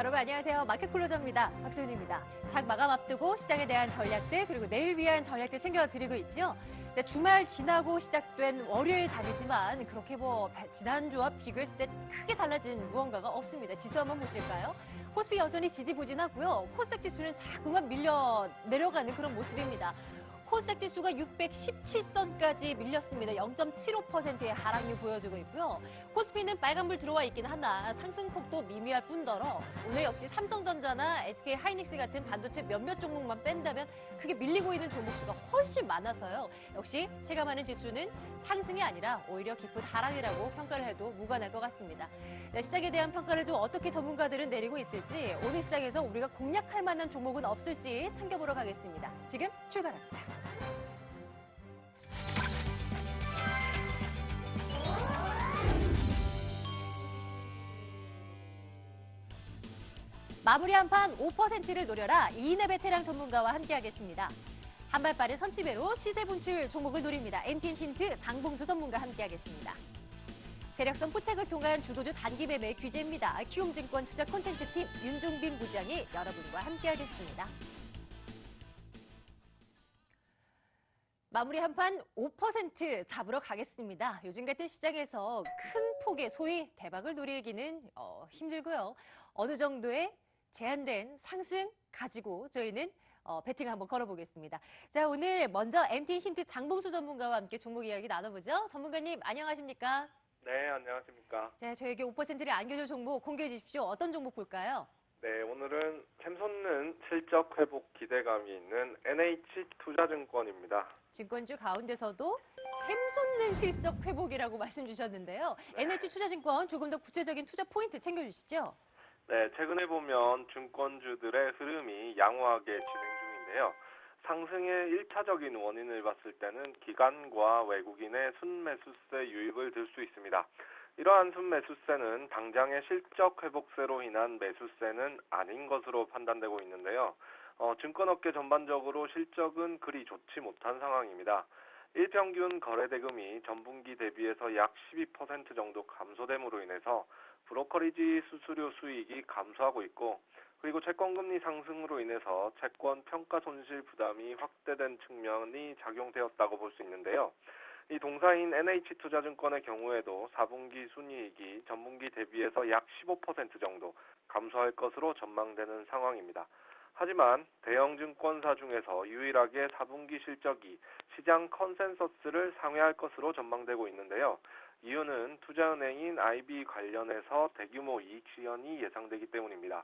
여러분 안녕하세요. 마켓클로저입니다. 박소연입니다. 장 마감 앞두고 시장에 대한 전략들 그리고 내일 위한 전략들 챙겨드리고 있죠. 네, 주말 지나고 시작된 월요일 장이지만 그렇게 지난주와 비교했을 때 크게 달라진 무언가가 없습니다. 지수 한번 보실까요? 코스피 여전히 지지부진하고요. 코스닥 지수는 자꾸만 밀려 내려가는 그런 모습입니다. 코스닥 지수가 617선까지 밀렸습니다. 0.75%의 하락률 보여주고 있고요. 코스피는 빨간불 들어와 있긴 하나 상승폭도 미미할 뿐더러 오늘 역시 삼성전자나 SK 하이닉스 같은 반도체 몇몇 종목만 뺀다면 크게 밀리고 있는 종목 수가 훨씬 많아서요. 역시 체감하는 지수는 상승이 아니라 오히려 깊은 하락이라고 평가를 해도 무관할 것 같습니다. 네, 시장에 대한 평가를 좀 어떻게 전문가들은 내리고 있을지 오늘 시장에서 우리가 공략할 만한 종목은 없을지 챙겨보러 가겠습니다. 지금 출발합니다. 마무리 한판 5%를 노려라 이인의 베테랑 전문가와 함께하겠습니다. 한발 빠른 선취배로 시세 분출 종목을 노립니다. MT힌트 장봉수 전문가 함께하겠습니다. 세력성 포착을 통한 주도주 단기 매매 규제입니다. 키움증권 투자 콘텐츠팀 윤종빈 부장이 여러분과 함께하겠습니다. 마무리 한판 5% 잡으러 가겠습니다. 요즘 같은 시장에서 큰 폭의 소위 대박을 노리기는 힘들고요. 어느 정도의 제한된 상승 가지고 저희는 배팅을 한번 걸어보겠습니다. 자, 오늘 먼저 MT힌트 장봉수 전문가와 함께 종목 이야기 나눠보죠. 전문가님 안녕하십니까? 네, 안녕하십니까? 자, 저에게 5%를 안겨줄 종목 공개해 주십시오. 어떤 종목 볼까요? 네, 오늘은 샘솟는 실적 회복 기대감이 있는 NH투자증권입니다. 증권주 가운데서도 샘솟는 실적 회복이라고 말씀 주셨는데요. 네. NH투자증권 조금 더 구체적인 투자 포인트 챙겨주시죠. 네, 최근에 보면 증권주들의 흐름이 양호하게 진행 중인데요. 상승의 1차적인 원인을 봤을 때는 기관과 외국인의 순매수세 유입을 들 수 있습니다. 이러한 순매수세는 당장의 실적 회복세로 인한 매수세는 아닌 것으로 판단되고 있는데요. 증권업계 전반적으로 실적은 그리 좋지 못한 상황입니다. 일평균 거래대금이 전분기 대비해서 약 12% 정도 감소됨으로 인해서 브로커리지 수수료 수익이 감소하고 있고, 그리고 채권금리 상승으로 인해서 채권 평가 손실 부담이 확대된 측면이 작용되었다고 볼 수 있는데요. 이 동사인 NH투자증권의 경우에도 4분기 순이익이 전분기 대비해서 약 15% 정도 감소할 것으로 전망되는 상황입니다. 하지만 대형 증권사 중에서 유일하게 4분기 실적이 시장 컨센서스를 상회할 것으로 전망되고 있는데요. 이유는 투자은행인 IB 관련해서 대규모 이익 실현이 예상되기 때문입니다.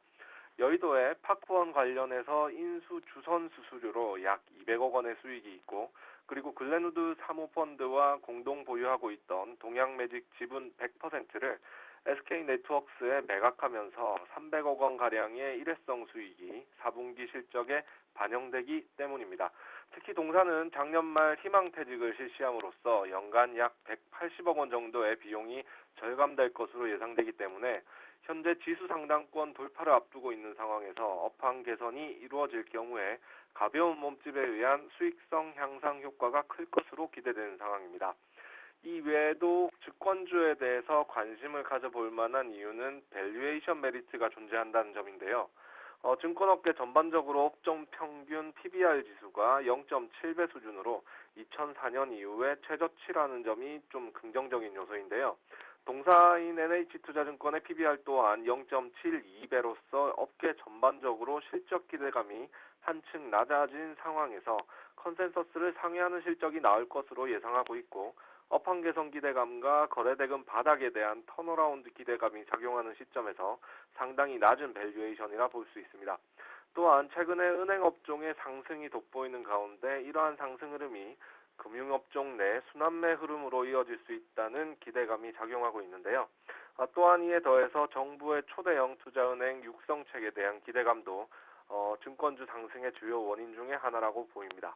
여의도의 파크원 관련해서 인수 주선 수수료로 약 200억 원의 수익이 있고, 그리고 글렌우드 사모펀드와 공동 보유하고 있던 동양매직 지분 100%를 SK네트워크스에 매각하면서 300억 원가량의 일회성 수익이 4분기 실적에 반영되기 때문입니다. 특히 동사는 작년 말 희망퇴직을 실시함으로써 연간 약 180억 원 정도의 비용이 절감될 것으로 예상되기 때문에 현재 지수 상단권 돌파를 앞두고 있는 상황에서 업황 개선이 이루어질 경우에 가벼운 몸집에 의한 수익성 향상 효과가 클 것으로 기대되는 상황입니다. 이 외에도 증권주에 대해서 관심을 가져볼 만한 이유는 밸류에이션 메리트가 존재한다는 점인데요. 증권업계 전반적으로 업종 평균 PBR 지수가 0.7배 수준으로 2004년 이후에 최저치라는 점이 좀 긍정적인 요소인데요. 동사인 NH투자증권의 PBR 또한 0.72배로서 업계 전반적으로 실적 기대감이 한층 낮아진 상황에서 컨센서스를 상회하는 실적이 나올 것으로 예상하고 있고, 업황 개선 기대감과 거래대금 바닥에 대한 턴어라운드 기대감이 작용하는 시점에서 상당히 낮은 밸류에이션이라 볼 수 있습니다. 또한 최근에 은행업종의 상승이 돋보이는 가운데 이러한 상승 흐름이 금융업종 내 순환매 흐름으로 이어질 수 있다는 기대감이 작용하고 있는데요. 또한 이에 더해서 정부의 초대형 투자은행 육성책에 대한 기대감도 증권주 상승의 주요 원인 중에 하나라고 보입니다.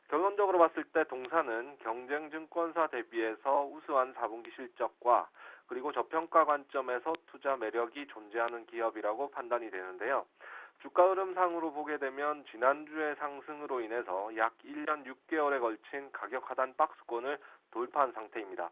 결론적으로 봤을 때 동사는 경쟁 증권사 대비해서 우수한 4분기 실적과 그리고 저평가 관점에서 투자 매력이 존재하는 기업이라고 판단이 되는데요. 주가 흐름상으로 보게 되면 지난주의 상승으로 인해서 약 1년 6개월에 걸친 가격 하단 박스권을 돌파한 상태입니다.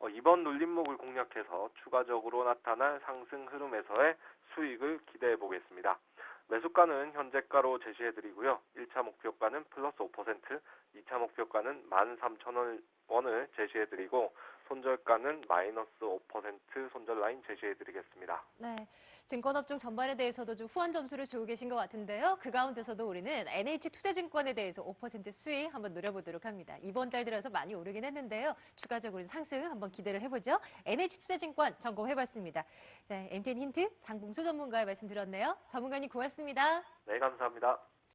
이번 눌림목을 공략해서 추가적으로 나타날 상승 흐름에서의 수익을 기대해 보겠습니다. 매수가는 현재가로 제시해드리고요. 1차 목표가는 플러스 5%, 2차 목표가는 13,000원을 제시해드리고 손절가는 마이너스 5% 손절 라인 제시해드리겠습니다. 네, 증권업종 전반에 대해서도 좀 후한 점수를 주고 계신 것 같은데요. 그 가운데서도 우리는 NH투자증권에 대해서 5% 수익 한번 노려보도록 합니다. 이번 달 들어서 많이 오르긴 했는데요. 추가적으로 상승 한번 기대를 해보죠. NH투자증권 점검해봤습니다. 자, MTN 힌트 장봉수 전문가의 말씀 들었네요. 전문가님 고맙습니다. 네, 감사합니다.